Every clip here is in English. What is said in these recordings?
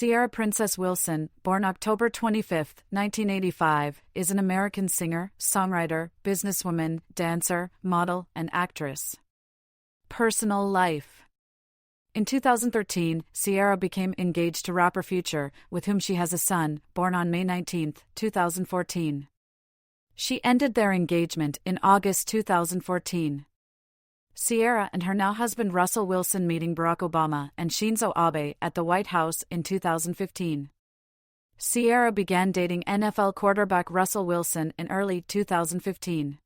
Ciara Princess Wilson, born October 25, 1985, is an American singer, songwriter, businesswoman, dancer, model, and actress. Personal life. In 2013, Ciara became engaged to rapper Future, with whom she has a son, born on May 19, 2014. She ended their engagement in August 2014. Ciara and her now husband Russell Wilson meeting Barack Obama and Shinzo Abe at the White House in 2015. Ciara began dating NFL quarterback Russell Wilson in early 2015.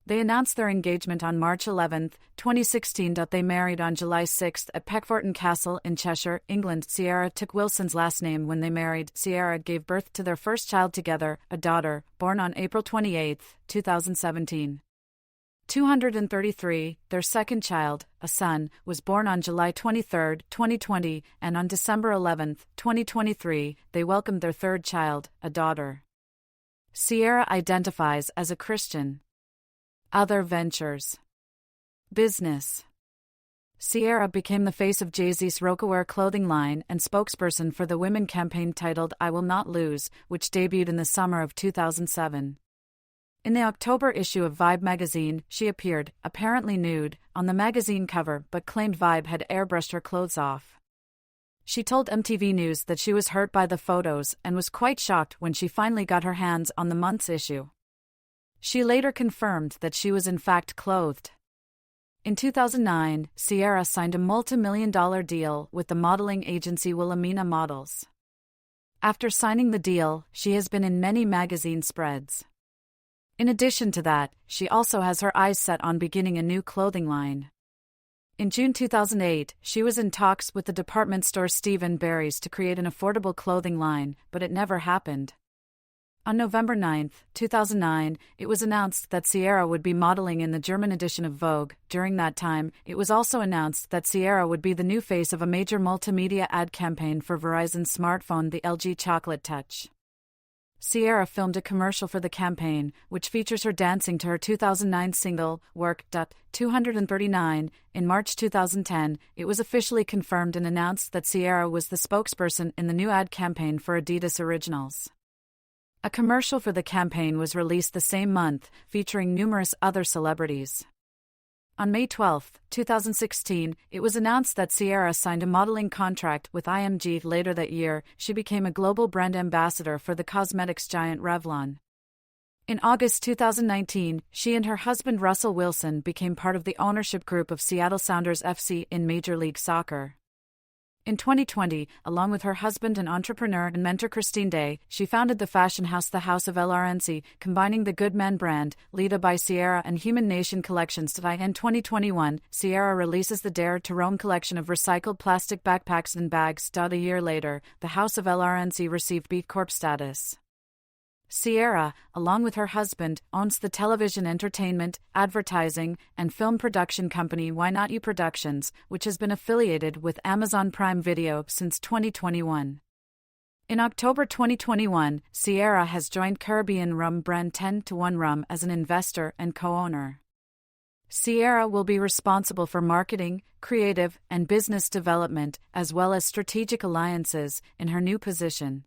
They announced their engagement on March 11, 2016. They married on July 6 at Peckforton Castle in Cheshire, England. Ciara took Wilson's last name when they married. Ciara gave birth to their first child together, a daughter, born on April 28, 2017. 233, their second child, a son, was born on July 23, 2020, and on December 11, 2023, they welcomed their third child, a daughter. Ciara identifies as a Christian. Other ventures. Business. Ciara became the face of Jay-Z's Rocawear clothing line and spokesperson for the women campaign titled I Will Not Lose, which debuted in the summer of 2007. In the October issue of Vibe magazine, she appeared, apparently nude, on the magazine cover but claimed Vibe had airbrushed her clothes off. She told MTV News that she was hurt by the photos and was quite shocked when she finally got her hands on the month's issue. She later confirmed that she was in fact clothed. In 2009, Ciara signed a multi-million-dollar deal with the modeling agency Wilhelmina Models. After signing the deal, she has been in many magazine spreads. In addition to that, she also has her eyes set on beginning a new clothing line. In June 2008, she was in talks with the department store Steve & Barry's to create an affordable clothing line, but it never happened. On November 9, 2009, it was announced that Ciara would be modeling in the German edition of Vogue. During that time, it was also announced that Ciara would be the new face of a major multimedia ad campaign for Verizon's smartphone, the LG Chocolate Touch. Ciara filmed a commercial for the campaign, which features her dancing to her 2009 single, Work. 239. In March 2010, it was officially confirmed and announced that Ciara was the spokesperson in the new ad campaign for Adidas Originals. A commercial for the campaign was released the same month, featuring numerous other celebrities. On May 12, 2016, it was announced that Ciara signed a modeling contract with IMG. Later that year, she became a global brand ambassador for the cosmetics giant Revlon. In August 2019, she and her husband Russell Wilson became part of the ownership group of Seattle Sounders FC in Major League Soccer. In 2020, along with her husband and entrepreneur and mentor Christine Day, she founded the fashion house The House of LRNC, combining the Good Men brand, Leda by Ciara and Human Nation collections. In 2021, Ciara releases the Dare to Roam collection of recycled plastic backpacks and bags. A year later, the House of LRNC received B Corp status. Ciara, along with her husband, owns the television entertainment, advertising, and film production company Why Not You Productions, which has been affiliated with Amazon Prime Video since 2021. In October 2021, Ciara has joined Caribbean rum brand 10 to 1 Rum as an investor and co-owner. Ciara will be responsible for marketing, creative, and business development, as well as strategic alliances, in her new position.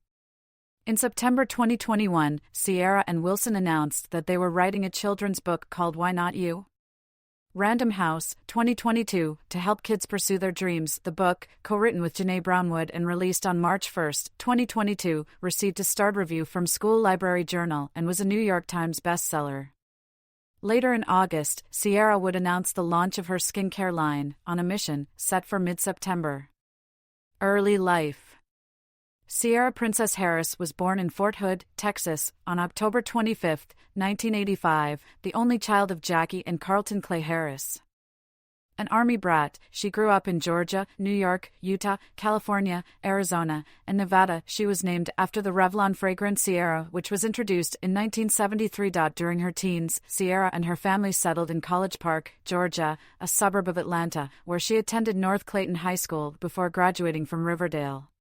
In September 2021, Ciara and Wilson announced that they were writing a children's book called Why Not You? Random House, 2022, to help kids pursue their dreams. The book, co-written with Janae Brownwood and released on March 1, 2022, received a starred review from School Library Journal and was a New York Times bestseller. Later in August, Ciara would announce the launch of her skincare line, On a Mission, set for mid-September. Early life. Ciara Princess Harris was born in Fort Hood, Texas, on October 25, 1985, the only child of Jackie and Carlton Clay Harris. An Army brat, she grew up in Georgia, New York, Utah, California, Arizona, and Nevada. She was named after the Revlon fragrance Ciara, which was introduced in 1973. During her teens, Ciara and her family settled in College Park, Georgia, a suburb of Atlanta, where she attended North Clayton High School before graduating from Riverdale.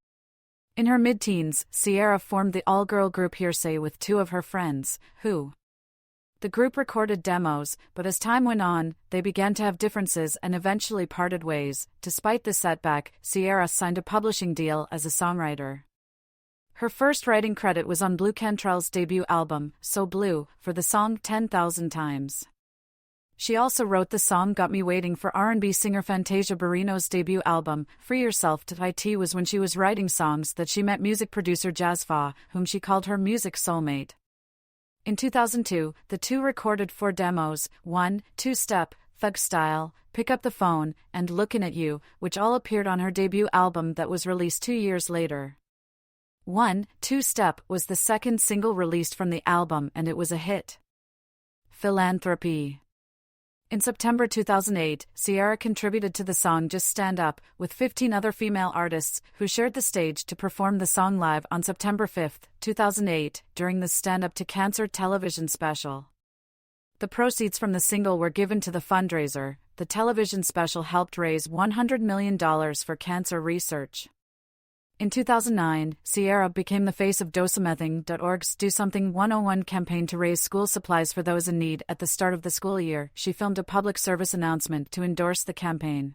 In her mid-teens, Ciara formed the all-girl group Hearsay with two of her friends, who The group recorded demos, but as time went on, they began to have differences and eventually parted ways. Despite this setback, Ciara signed a publishing deal as a songwriter. Her first writing credit was on Blue Cantrell's debut album, So Blue, for the song 10,000 Times. She also wrote the song Got Me Waiting for R&B singer Fantasia Barrino's debut album, Free Yourself. It was when she was writing songs that she met music producer Jazz Fa, whom she called her music soulmate. In 2002, the two recorded 4 demos, 1, Two-Step, Thug Style, Pick Up the Phone, and Lookin' at You, which all appeared on her debut album that was released 2 years later. 1, Two-Step was the second single released from the album and it was a hit. Philanthropy. In September 2008, Ciara contributed to the song Just Stand Up, with 15 other female artists, who shared the stage to perform the song live on September 5, 2008, during the Stand Up to Cancer television special. The proceeds from the single were given to the fundraiser. The television special helped raise $100 million for cancer research. In 2009, Ciara became the face of DoSomething.org's Do Something 101 campaign to raise school supplies for those in need. At the start of the school year, she filmed a public service announcement to endorse the campaign.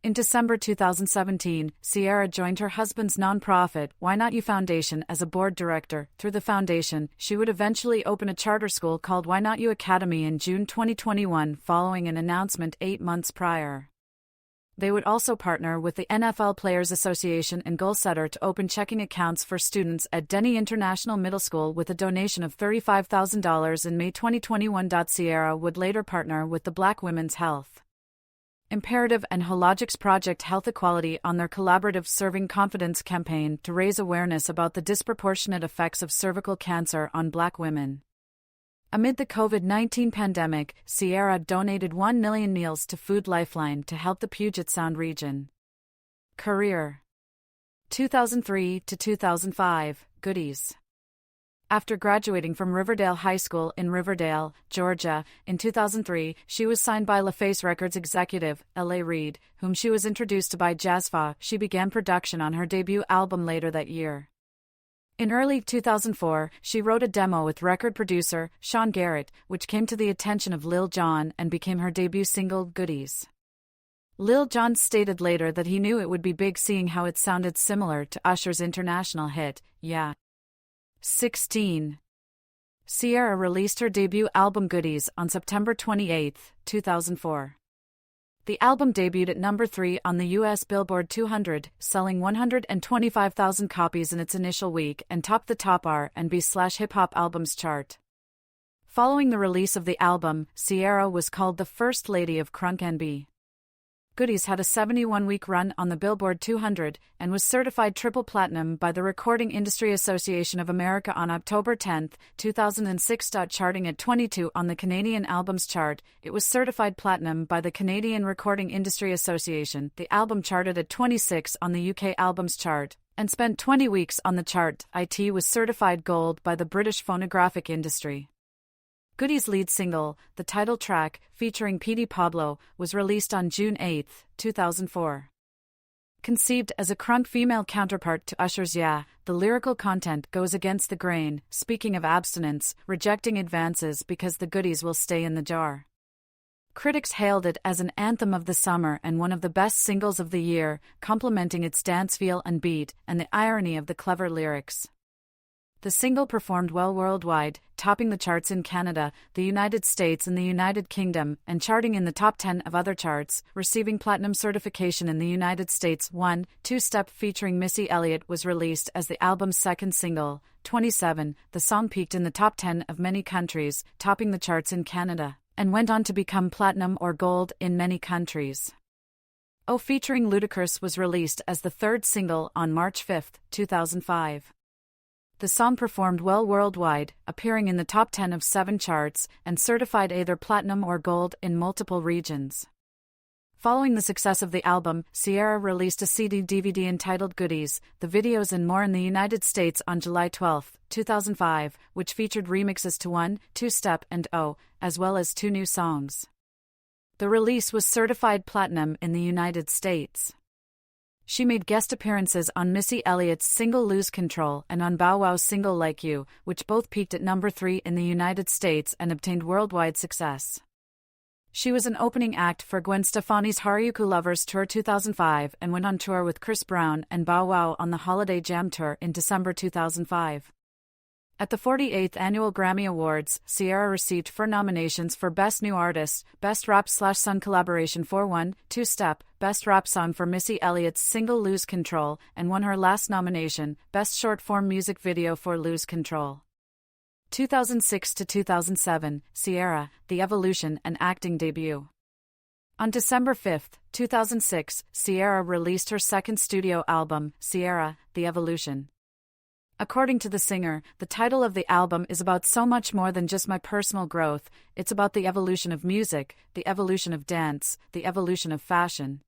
In December 2017, Ciara joined her husband's nonprofit, Why Not You Foundation, as a board director. Through the foundation, she would eventually open a charter school called Why Not You Academy in June 2021, following an announcement 8 months prior. They would also partner with the NFL Players Association and Goalsetter to open checking accounts for students at Denny International Middle School with a donation of $35,000 in May 2021. Ciara would later partner with the Black Women's Health Imperative and Hologic's Project Health Equality on their collaborative Serving Confidence campaign to raise awareness about the disproportionate effects of cervical cancer on Black women. Amid the COVID-19 pandemic, Ciara donated 1 million meals to Food Lifeline to help the Puget Sound region. Career 2003 to 2005, Goodies. After graduating from Riverdale High School in Riverdale, Georgia, in 2003, she was signed by LaFace Records executive, L.A. Reid, whom she was introduced to by Jazz Fa. She began production on her debut album later that year. In early 2004, she wrote a demo with record producer Sean Garrett, which came to the attention of Lil Jon and became her debut single, Goodies. Lil Jon stated later that he knew it would be big seeing how it sounded similar to Usher's international hit, Yeah. 16. Ciara released her debut album Goodies on September 28, 2004. The album debuted at number 3 on the U.S. Billboard 200, selling 125,000 copies in its initial week and topped the top R&B/hip-hop albums chart. Following the release of the album, Ciara was called the First Lady of Crunk R&B. Goodies had a 71-week run on the Billboard 200 and was certified triple platinum by the Recording Industry Association of America on October 10, 2006. Charting at 22 on the Canadian Albums Chart, it was certified platinum by the Canadian Recording Industry Association. The album charted at 26 on the UK Albums Chart and spent 20 weeks on the chart. It was certified gold by the British Phonographic Industry. Goodies' lead single, the title track, featuring Petey Pablo, was released on June 8, 2004. Conceived as a crunk female counterpart to Usher's Yeah, the lyrical content goes against the grain, speaking of abstinence, rejecting advances because the goodies will stay in the jar. Critics hailed it as an anthem of the summer and one of the best singles of the year, complimenting its dance feel and beat, and the irony of the clever lyrics. The single performed well worldwide, topping the charts in Canada, the United States and the United Kingdom, and charting in the top 10 of other charts, receiving platinum certification in the United States. 1, Two-Step featuring Missy Elliott was released as the album's second single. 27, the song peaked in the top 10 of many countries, topping the charts in Canada, and went on to become platinum or gold in many countries. Oh featuring Ludacris was released as the third single on March 5, 2005. The song performed well worldwide, appearing in the top 10 of 7 charts, and certified either platinum or gold in multiple regions. Following the success of the album, Ciara released a CD/DVD entitled Goodies, the videos and more in the United States on July 12, 2005, which featured remixes to 1, Two-Step and Oh, as well as 2 new songs. The release was certified platinum in the United States. She made guest appearances on Missy Elliott's single Lose Control and on Bow Wow's single Like You, which both peaked at number 3 in the United States and obtained worldwide success. She was an opening act for Gwen Stefani's Harajuku Lovers Tour 2005 and went on tour with Chris Brown and Bow Wow on the Holiday Jam Tour in December 2005. At the 48th Annual Grammy Awards, Ciara received 4 nominations for Best New Artist, Best Rap/Song Collaboration for One, Two Step, Best Rap Song for Missy Elliott's single Lose Control, and won her last nomination, Best Short Form Music Video for Lose Control. 2006 to 2007, Ciara, The Evolution and acting debut. On December 5, 2006, Ciara released her second studio album, Ciara, The Evolution. According to the singer, the title of the album is about so much more than just my personal growth. It's about the evolution of music, the evolution of dance, the evolution of fashion.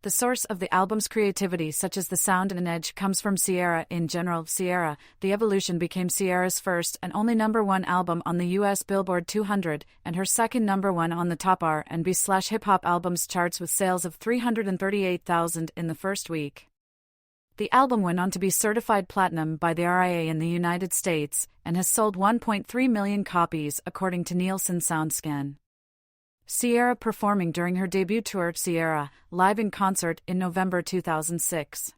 The source of the album's creativity, such as the sound and edge, comes from Ciara in general. Ciara, The Evolution became Ciara's first and only #1 album on the U.S. Billboard 200 and her second #1 on the top R&B/hip-hop albums charts with sales of 338,000 in the first week. The album went on to be certified platinum by the RIA in the United States and has sold 1.3 million copies according to Nielsen SoundScan. Ciara performing during her debut tour Ciara, live in concert in November 2006.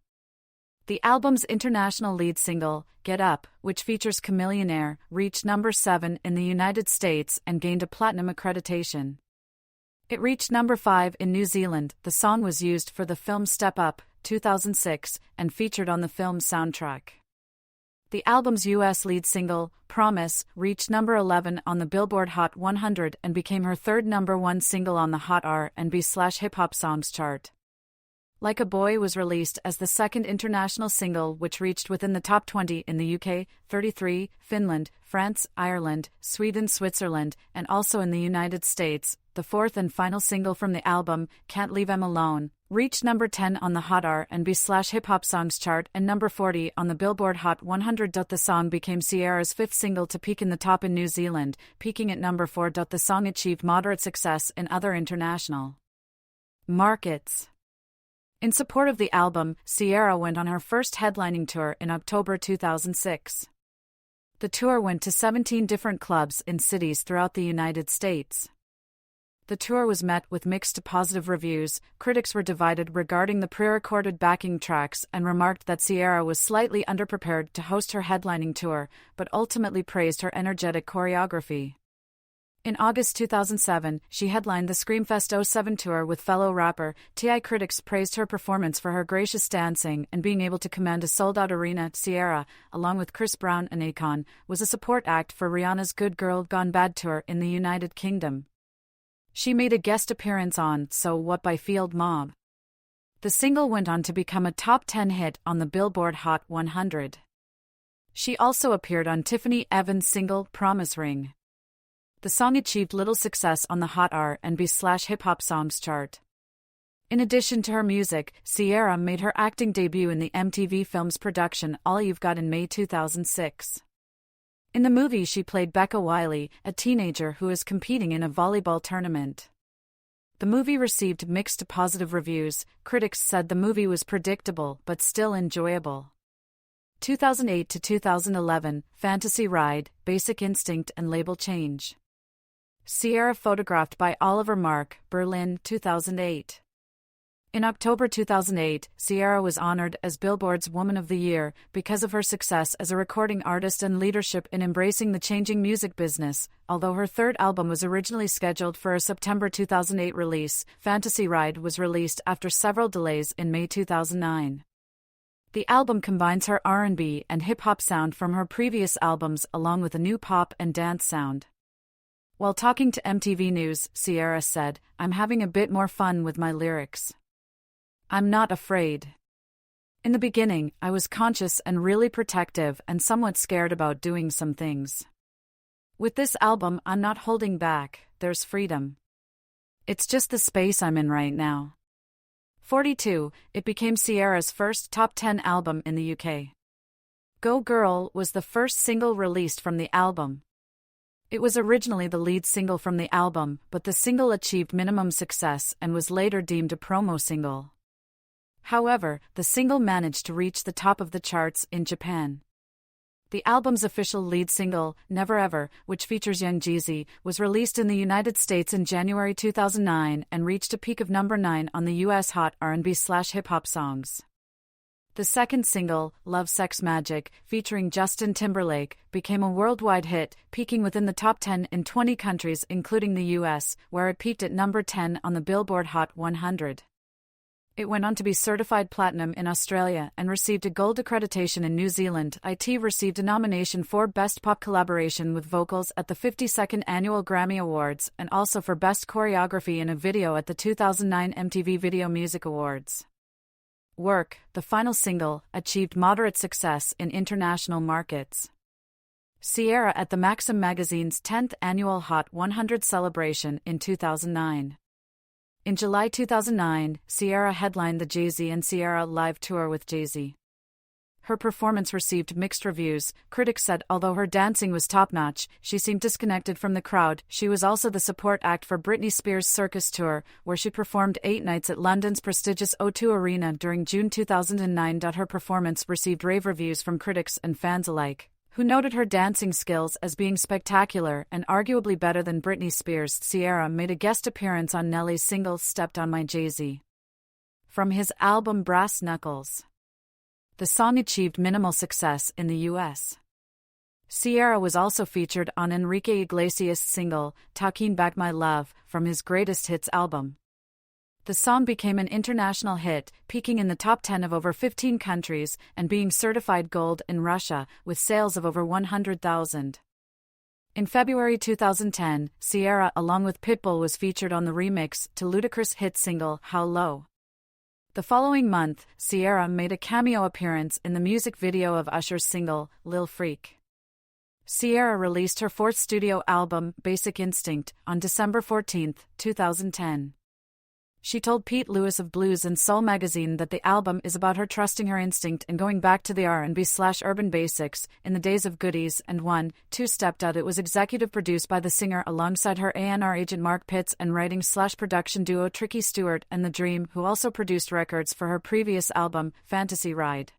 The album's international lead single, Get Up, which features Chameleonaire, reached number 7 in the United States and gained a platinum accreditation. It reached number 5 in New Zealand. The song was used for the film Step Up, 2006, and featured on the film's soundtrack. The album's U.S. lead single, Promise, reached number 11 on the Billboard Hot 100 and became her third #1 single on the Hot R&B/hip-hop songs chart. Like a Boy was released as the second international single, which reached within the top 20 in the UK, 33, Finland, France, Ireland, Sweden, Switzerland, and also in the United States. The fourth and final single from the album, Can't Leave Em Alone, reached number 10 on the Hot R&B/hip-hop songs chart and number 40 on the Billboard Hot 100. The song became Ciara's fifth single to peak in the top in New Zealand, peaking at number 4. The song achieved moderate success in other international markets. In support of the album, Ciara went on her first headlining tour in October 2006. The tour went to 17 different clubs in cities throughout the United States. The tour was met with mixed to positive reviews. Critics were divided regarding the pre-recorded backing tracks and remarked that Ciara was slightly underprepared to host her headlining tour, but ultimately praised her energetic choreography. In August 2007, she headlined the Screamfest '07 tour with fellow rapper T.I. Critics praised her performance for her gracious dancing and being able to command a sold-out arena. Ciara, along with Chris Brown and Akon, was a support act for Rihanna's Good Girl Gone Bad tour in the United Kingdom. She made a guest appearance on So What by Field Mob. The single went on to become a top 10 hit on the Billboard Hot 100. She also appeared on Tiffany Evans' single Promise Ring. The song achieved little success on the Hot R&B/hip-hop songs chart. In addition to her music, Ciara made her acting debut in the MTV Films production All You've Got in May 2006. In the movie she played Becca Wiley, a teenager who is competing in a volleyball tournament. The movie received mixed to positive reviews. Critics said the movie was predictable but still enjoyable. 2008 to 2011, Fantasy Ride, Basic Instinct and Label Change. Ciara photographed by Oliver Mark, Berlin, 2008. In October 2008, Ciara was honored as Billboard's Woman of the Year because of her success as a recording artist and leadership in embracing the changing music business. Although her third album was originally scheduled for a September 2008 release, Fantasy Ride was released after several delays in May 2009. The album combines her R&B and hip-hop sound from her previous albums along with a new pop and dance sound. While talking to MTV News, Ciara said, "I'm having a bit more fun with my lyrics. I'm not afraid. In the beginning, I was conscious and really protective and somewhat scared about doing some things. With this album, I'm not holding back, there's freedom. It's just the space I'm in right now." 42, it became Ciara's first top 10 album in the UK. Go Girl was the first single released from the album. It was originally the lead single from the album, but the single achieved minimum success and was later deemed a promo single. However, the single managed to reach the top of the charts in Japan. The album's official lead single, Never Ever, which features young Jeezy, was released in the United States in January 2009 and reached a peak of number 9 on the US Hot R&B/hip-hop songs. The second single, Love Sex Magic, featuring Justin Timberlake, became a worldwide hit, peaking within the top 10 in 20 countries including the US, where it peaked at number 10 on the Billboard Hot 100. It went on to be certified platinum in Australia and received a gold accreditation in New Zealand. It received a nomination for Best Pop Collaboration with Vocals at the 52nd Annual Grammy Awards and also for Best Choreography in a Video at the 2009 MTV Video Music Awards. Work, the final single, achieved moderate success in international markets. Ciara at the Maxim magazine's 10th Annual Hot 100 celebration in 2009. In July 2009, Ciara headlined the Jay-Z and Ciara live tour with Jay-Z. Her performance received mixed reviews. Critics said although her dancing was top-notch, she seemed disconnected from the crowd. She was also the support act for Britney Spears' Circus Tour, where she performed 8 nights at London's prestigious O2 Arena during June 2009. Her performance received rave reviews from critics and fans alike, who noted her dancing skills as being spectacular and arguably better than Britney Spears. Ciara made a guest appearance on Nelly's single Stepped on My Jay-Z from his album Brass Knuckles. The song achieved minimal success in the US. Ciara was also featured on Enrique Iglesias' single Talking Back My Love from his Greatest Hits album. The song became an international hit, peaking in the top 10 of over 15 countries and being certified gold in Russia, with sales of over 100,000. In February 2010, Ciara along with Pitbull was featured on the remix to Ludacris' hit single How Low. The following month, Ciara made a cameo appearance in the music video of Usher's single, Lil Freak. Ciara released her 4th studio album, Basic Instinct, on December 14, 2010. She told Pete Lewis of Blues and Soul magazine that the album is about her trusting her instinct and going back to the R&B/urban basics in the days of goodies and 1-2 stepped out. It was executive produced by the singer alongside her A&R agent Mark Pitts and writing/production duo Tricky Stewart and The Dream, who also produced records for her previous album, Fantasy Ride.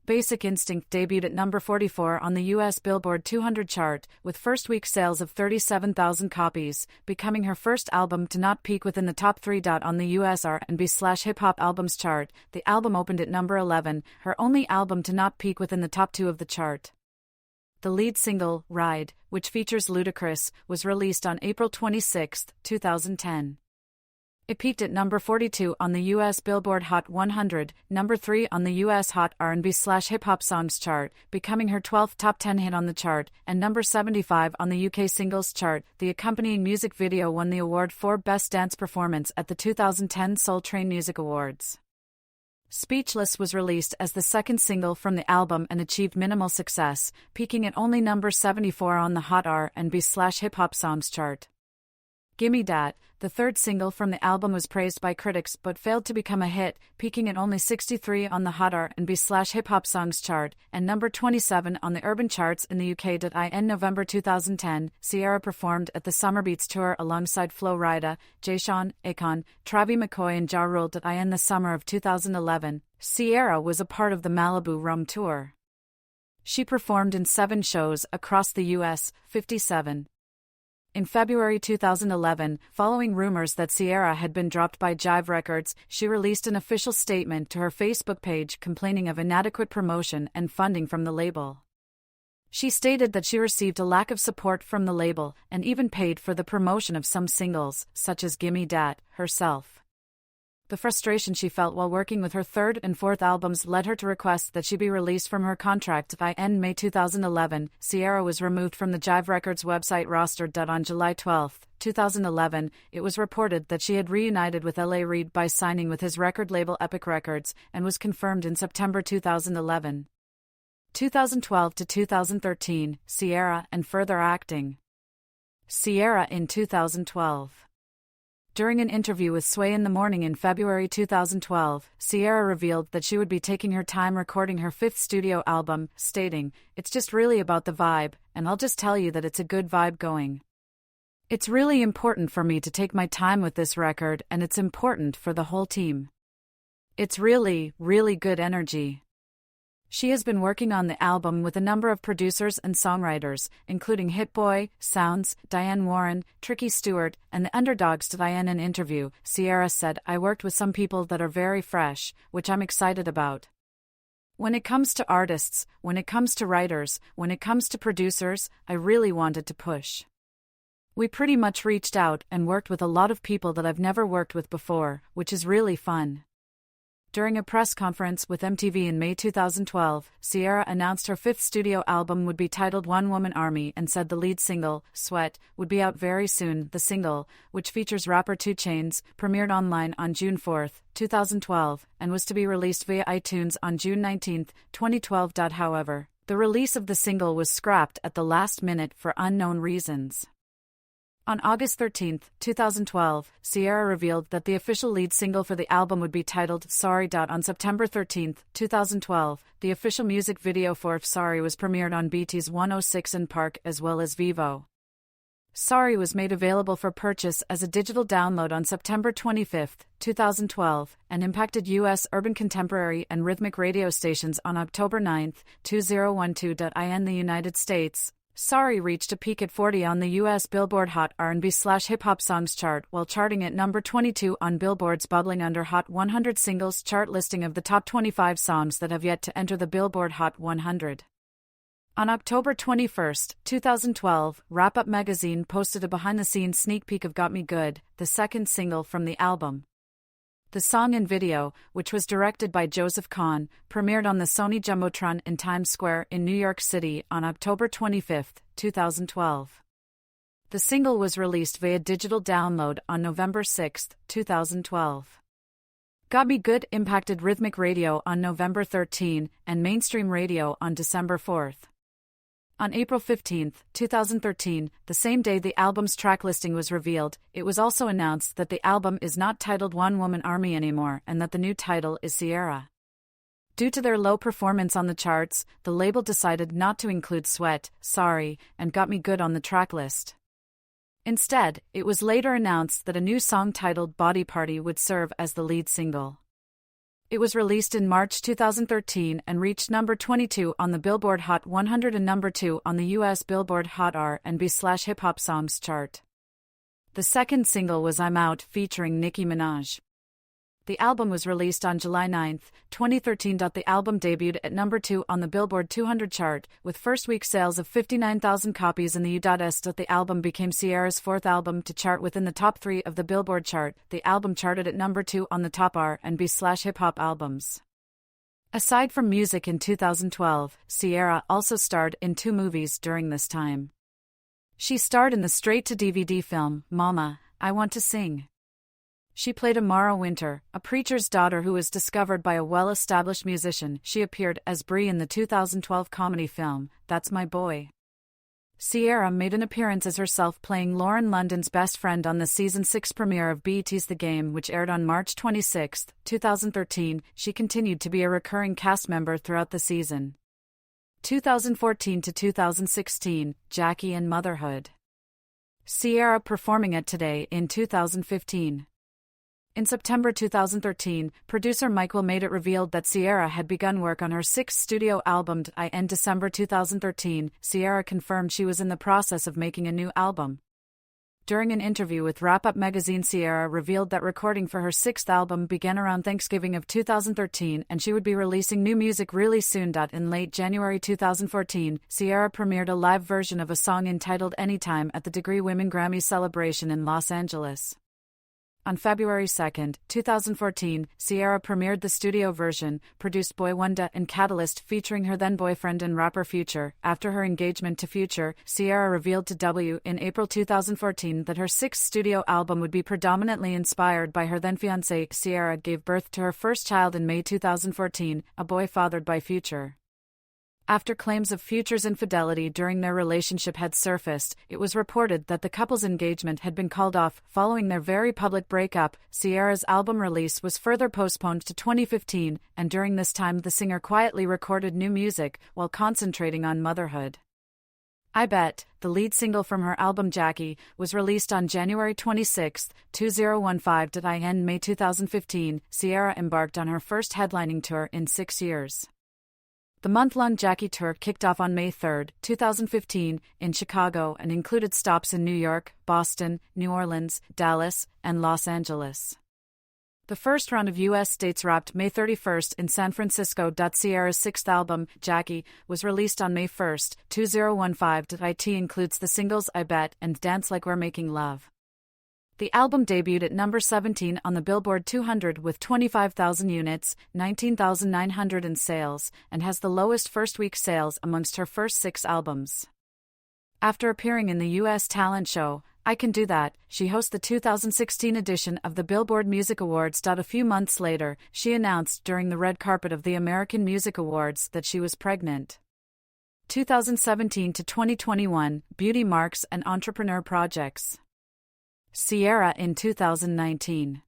Basic Instinct debuted at number 44 on the US Billboard 200 chart, with first-week sales of 37,000 copies, becoming her first album to not peak within the top 3. On the US R&B/hip-hop albums chart, the album opened at number 11, her only album to not peak within the top 2 of the chart. The lead single, Ride, which features Ludacris, was released on April 26, 2010. It peaked at number 42 on the US Billboard Hot 100, number 3 on the US Hot R&B/hip-hop songs chart, becoming her 12th top 10 hit on the chart, and number 75 on the UK singles chart. The accompanying music video won the award for Best Dance Performance at the 2010 Soul Train Music Awards. Speechless was released as the second single from the album and achieved minimal success, peaking at only number 74 on the Hot R&B/hip-hop songs chart. Gimme Dat, the third single from the album, was praised by critics but failed to become a hit, peaking at only 63 on the Hot R&B/hip-hop songs chart and number 27 on the urban charts in the UK. In November 2010, Ciara performed at the Summer Beats Tour alongside Flo Rida, Jay Sean, Akon, Travis McCoy and Ja Rule. In the summer of 2011, Ciara was a part of the Malibu Rum Tour. She performed in 7 shows across the US, 57. In February 2011, following rumors that Ciara had been dropped by Jive Records, she released an official statement to her Facebook page complaining of inadequate promotion and funding from the label. She stated that she received a lack of support from the label and even paid for the promotion of some singles, such as Gimme Dat, herself. The frustration she felt while working with her 3rd and 4th albums led her to request that she be released from her contract. In May 2011, Ciara was removed from the Jive Records website roster. On July 12, 2011, it was reported that she had reunited with L.A. Reid by signing with his record label Epic Records, and was confirmed in September 2011. 2012 to 2013, Ciara and further acting. Ciara in 2012. During an interview with Sway in the Morning in February 2012, Ciara revealed that she would be taking her time recording her 5th studio album, stating, "It's just really about the vibe, and I'll just tell you that it's a good vibe going. It's really important for me to take my time with this record, and it's important for the whole team. It's really, really good energy. She has been working on the album with a number of producers and songwriters, including Hit Boy, Sounds, Diane Warren, Tricky Stewart, and the Underdogs. In an interview, Ciara said, "I worked with some people that are very fresh, which I'm excited about. When it comes to artists, when it comes to writers, when it comes to producers, I really wanted to push. We pretty much reached out and worked with a lot of people that I've never worked with before, which is really fun." During a press conference with MTV in May 2012, Ciara announced her fifth studio album would be titled One Woman Army and said the lead single, Sweat, would be out very soon. The single, which features rapper 2 Chainz, premiered online on June 4, 2012, and was to be released via iTunes on June 19, 2012. However, the release of the single was scrapped at the last minute for unknown reasons. On August 13, 2012, Ciara revealed that the official lead single for the album would be titled Sorry. On September 13, 2012, the official music video for Sorry was premiered on BT's 106 & Park as well as Vivo. Sorry was made available for purchase as a digital download on September 25, 2012, and impacted U.S. urban contemporary and rhythmic radio stations on October 9, 2012. In the United States, Sorry reached a peak at 40 on the U.S. Billboard Hot R&B/Hip Hop Songs chart while charting at number 22 on Billboard's Bubbling Under Hot 100 Singles chart listing of the top 25 songs that have yet to enter the Billboard Hot 100. On October 21, 2012, Wrap Up magazine posted a behind-the-scenes sneak peek of Got Me Good, the second single from the album. The song and video, which was directed by Joseph Kahn, premiered on the Sony Jumbotron in Times Square in New York City on October 25, 2012. The single was released via digital download on November 6, 2012. Got Me Good impacted rhythmic radio on November 13 and mainstream radio on December 4. On April 15, 2013, the same day the album's track listing was revealed, it was also announced that the album is not titled One Woman Army anymore and that the new title is Ciara. Due to their low performance on the charts, the label decided not to include Sweat, Sorry, and Got Me Good on the track list. Instead, it was later announced that a new song titled Body Party would serve as the lead single. It was released in March 2013 and reached number 22 on the Billboard Hot 100 and number 2 on the U.S. Billboard Hot R&B/Hip Hop Songs chart. The second single was I'm Out featuring Nicki Minaj. The album was released on July 9, 2013. The album debuted at number 2 on the Billboard 200 chart, with first week sales of 59,000 copies in the U.S. The album became Ciara's fourth album to chart within the top 3 of the Billboard chart. The album charted at number 2 on the top R&B/Hip Hop albums. Aside from music in 2012, Ciara also starred in 2 movies during this time. She starred in the straight-to-DVD film, Mama, I Want to Sing. She played Amara Winter, a preacher's daughter who was discovered by a well-established musician. She appeared as Bree in the 2012 comedy film, That's My Boy. Ciara made an appearance as herself playing Lauren London's best friend on the Season 6 premiere of BET's The Game, which aired on March 26, 2013. She continued to be a recurring cast member throughout the season. 2014 to 2016, Jackie and Motherhood. Ciara performing at Today in 2015. In September 2013, producer Michael made it revealed that Ciara had begun work on her 6th studio album. In December 2013, Ciara confirmed she was in the process of making a new album. During an interview with Wrap Up magazine, Ciara revealed that recording for her 6th album began around Thanksgiving of 2013 and she would be releasing new music really soon. In late January 2014, Ciara premiered a live version of a song entitled Anytime at the Degree Women Grammy celebration in Los Angeles. On February 2, 2014, Ciara premiered the studio version, produced by Wanda and Catalyst, featuring her then-boyfriend and rapper Future. After her engagement to Future, Ciara revealed to W in April 2014 that her 6th studio album would be predominantly inspired by her then-fiancé. Ciara gave birth to her first child in May 2014, a boy fathered by Future. After claims of Future's infidelity during their relationship had surfaced, it was reported that the couple's engagement had been called off following their very public breakup. Ciara's album release was further postponed to 2015, and during this time the singer quietly recorded new music while concentrating on motherhood. I Bet, the lead single from her album Jackie, was released on January 26, 2015. In May 2015, Ciara embarked on her first headlining tour in 6 years. The month-long Jackie tour kicked off on May 3, 2015, in Chicago and included stops in New York, Boston, New Orleans, Dallas, and Los Angeles. The first round of U.S. dates wrapped May 31 in San Francisco. Ciara's sixth album, Jackie, was released on May 1, 2015. It includes the singles I Bet and Dance Like We're Making Love. The album debuted at number 17 on the Billboard 200 with 25,000 units, 19,900 in sales, and has the lowest first-week sales amongst her first 6 albums. After appearing in the U.S. talent show, I Can Do That, she hosts the 2016 edition of the Billboard Music Awards. A few months later, she announced during the red carpet of the American Music Awards that she was pregnant. 2017 to 2021, Beauty Marks and Entrepreneur Projects. Ciara in 2019.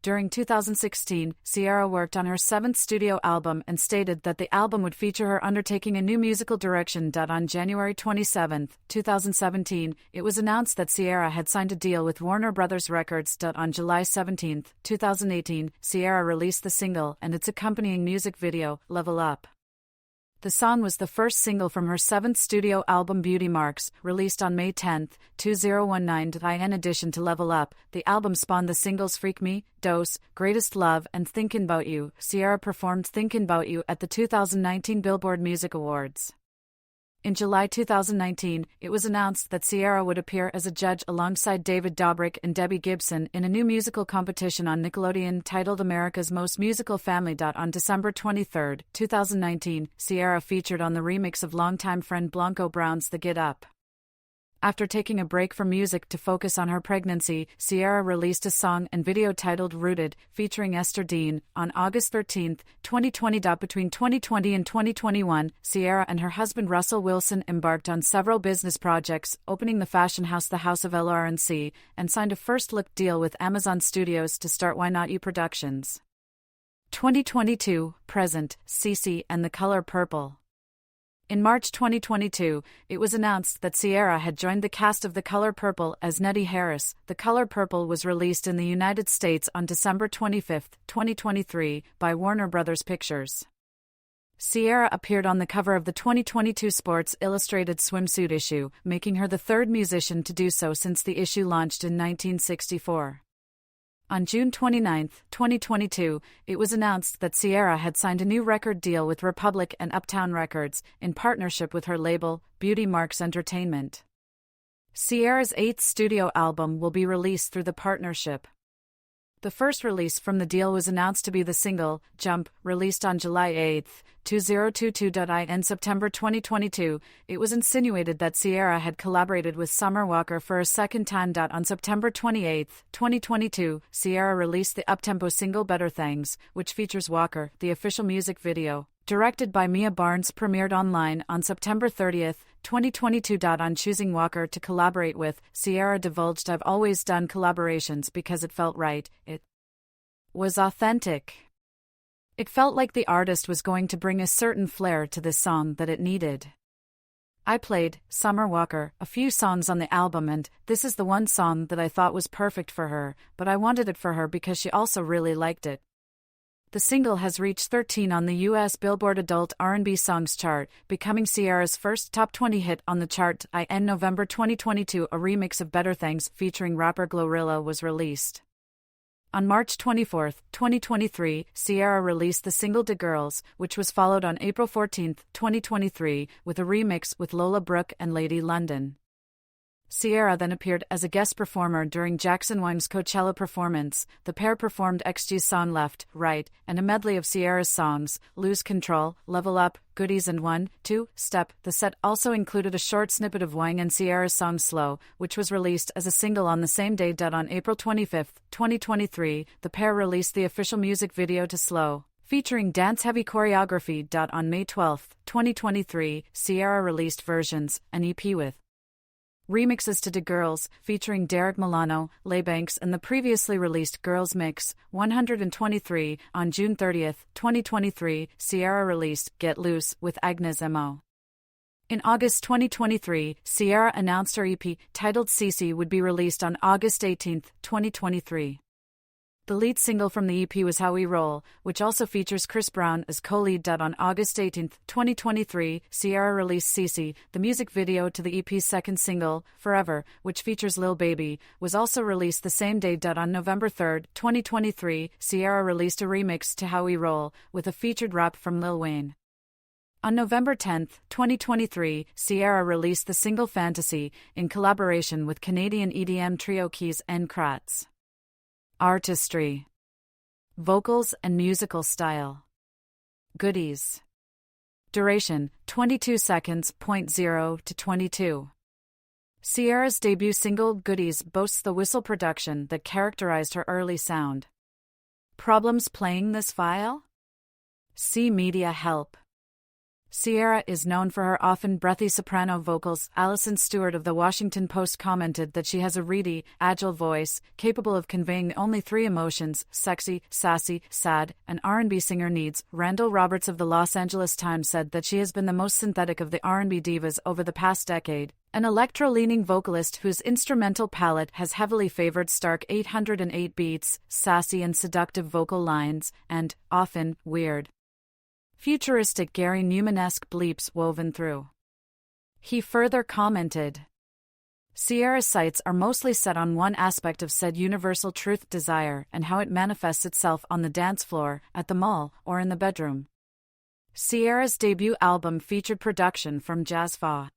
During 2016, Ciara worked on her 7th studio album and stated that the album would feature her undertaking a new musical direction. On January 27, 2017, it was announced that Ciara had signed a deal with Warner Brothers Records. On July 17, 2018, Ciara released the single and its accompanying music video, Level Up. The song was the first single from her 7th studio album Beauty Marks, released on May 10, 2019. In addition to Level Up, the album spawned the singles Freak Me, Dose, Greatest Love, and Thinkin' 'Bout You. Ciara performed Thinkin' 'Bout You at the 2019 Billboard Music Awards. In July 2019, it was announced that Ciara would appear as a judge alongside David Dobrik and Debbie Gibson in a new musical competition on Nickelodeon titled America's Most Musical Family. On December 23, 2019, Ciara featured on the remix of longtime friend Blanco Brown's The Get Up. After taking a break from music to focus on her pregnancy, Ciara released a song and video titled Rooted, featuring Esther Dean, on August 13, 2020. Between 2020 and 2021, Ciara and her husband Russell Wilson embarked on several business projects, opening the fashion house The House of LR&C, and signed a first-look deal with Amazon Studios to start Why Not You Productions. 2022, Present, CeCe and The Color Purple. In March 2022, it was announced that Ciara had joined the cast of The Color Purple as Nettie Harris. The Color Purple was released in the United States on December 25, 2023, by Warner Brothers Pictures. Ciara appeared on the cover of the 2022 Sports Illustrated swimsuit issue, making her the third musician to do so since the issue launched in 1964. On June 29, 2022, it was announced that Ciara had signed a new record deal with Republic and Uptown Records, in partnership with her label, Beauty Marks Entertainment. Ciara's 8th studio album will be released through the partnership. The first release from the deal was announced to be the single, Jump, released on July 8, 2022. In September 2022, it was insinuated that Ciara had collaborated with Summer Walker for a second time. On September 28, 2022, Ciara released the uptempo single Better Things, which features Walker. The official music video, directed by Mia Barnes, premiered online on September 30, 2022. On choosing Walker to collaborate with, Ciara divulged, "I've always done collaborations because it felt right. It was authentic. It felt like the artist was going to bring a certain flair to this song that it needed. I played Summer Walker a few songs on the album, and this is the one song that I thought was perfect for her, but I wanted it for her because she also really liked it." The single has reached 13 on the U.S. Billboard Adult R&B Songs chart, becoming Ciara's first top 20 hit on the chart. In November 2022, a remix of Better Things featuring rapper Glorilla was released. On March 24, 2023, Ciara released the single Da Girls, which was followed on April 14, 2023, with a remix with Lola Brooke and Lady London. Ciara then appeared as a guest performer during Jackson Wang's Coachella performance. The pair performed XG's song Left, Right, and a medley of Ciara's songs, Lose Control, Level Up, Goodies and 1-2 Step. The set also included a short snippet of Wang and Ciara's song Slow, which was released as a single on the same day. On April 25, 2023, the pair released the official music video to Slow, featuring dance-heavy choreography. On May 12, 2023, Ciara released Versions, an EP with remixes to Da Girls, featuring Derek Milano, Leigh Banks, and the previously released Girls Mix 123. On June 30, 2023, Ciara released Get Loose with Agnes Mo. In August 2023, Ciara announced her EP, titled Cece, would be released on August 18, 2023. The lead single from the EP was How We Roll, which also features Chris Brown as co-lead. On August 18, 2023, Ciara released Cece. The music video to the EP's second single, Forever, which features Lil Baby, was also released the same day. On November 3, 2023, Ciara released a remix to How We Roll, with a featured rap from Lil Wayne. On November 10, 2023, Ciara released the single Fantasy, in collaboration with Canadian EDM trio Keys and Kratz. Artistry. Vocals and musical style. Goodies. Duration, 22 seconds. 0 to 22. Ciara's debut single, Goodies, boasts the whistle production that characterized her early sound. Problems playing this file? See media help. Ciara is known for her often breathy soprano vocals. Alison Stewart of The Washington Post commented that she has a reedy, agile voice, capable of conveying the only three emotions: sexy, sassy, sad, an R&B singer needs. Randall Roberts of the Los Angeles Times said that she has been the most synthetic of the R&B divas over the past decade, an electro-leaning vocalist whose instrumental palette has heavily favored stark 808 beats, sassy and seductive vocal lines, and, often, weird, futuristic Gary Newman-esque bleeps woven through. He further commented, Ciara's sights are mostly set on one aspect of said universal truth: desire, and how it manifests itself on the dance floor, at the mall, or in the bedroom. Ciara's debut album featured production from Jazz Fa.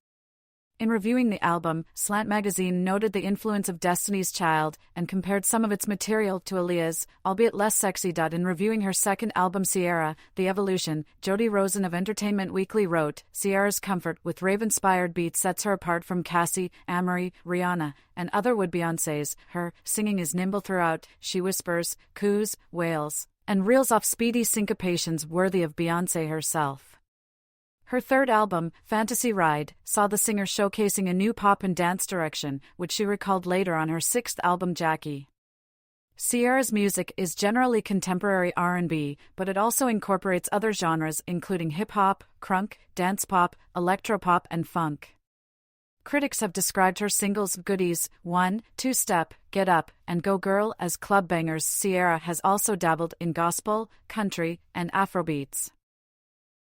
In reviewing the album, Slant Magazine noted the influence of Destiny's Child and compared some of its material to Aaliyah's, albeit less sexy. In reviewing her second album Ciara, The Evolution, Jody Rosen of Entertainment Weekly wrote, Ciara's comfort with rave-inspired beats sets her apart from Cassie, Amory, Rihanna, and other would-Beyoncés. Her singing is nimble throughout, she whispers, coos, wails, and reels off speedy syncopations worthy of Beyoncé herself. Her third album, Fantasy Ride, saw the singer showcasing a new pop and dance direction, which she recalled later on her sixth album Jackie. Ciara's music is generally contemporary R&B, but it also incorporates other genres including hip-hop, crunk, dance pop, electropop, and funk. Critics have described her singles Goodies, One, Two Step, Get Up, and Go Girl as club bangers. Ciara has also dabbled in gospel, country, and Afrobeats.